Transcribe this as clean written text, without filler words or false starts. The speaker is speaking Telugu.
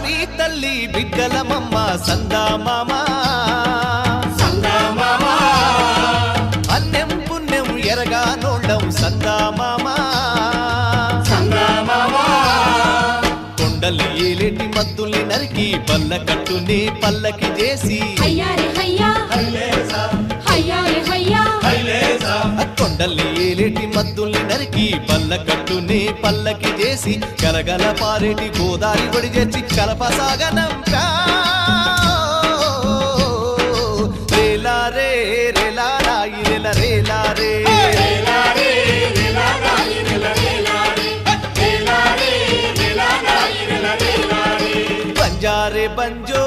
ధరణి తల్లి బిడ్డలమమ్మ సందామామ అన్నెం పుణ్యం ఎరగానోళ్ళం సందామామ కొండలు ఏలేటి మద్దుల్ని నరికి పల్ల కట్టుని పల్లకి చేసి కొండల్ని ఏలేటి మద్దుల్ని నరికి పల్ల కట్టుని పల్లకి చేసి కలగల పారేటి గోదారి ఒడి చేసి కలపసాగనంపా రేలా రే రేలా రాయి రేల రేలా రే బంజారే బంజో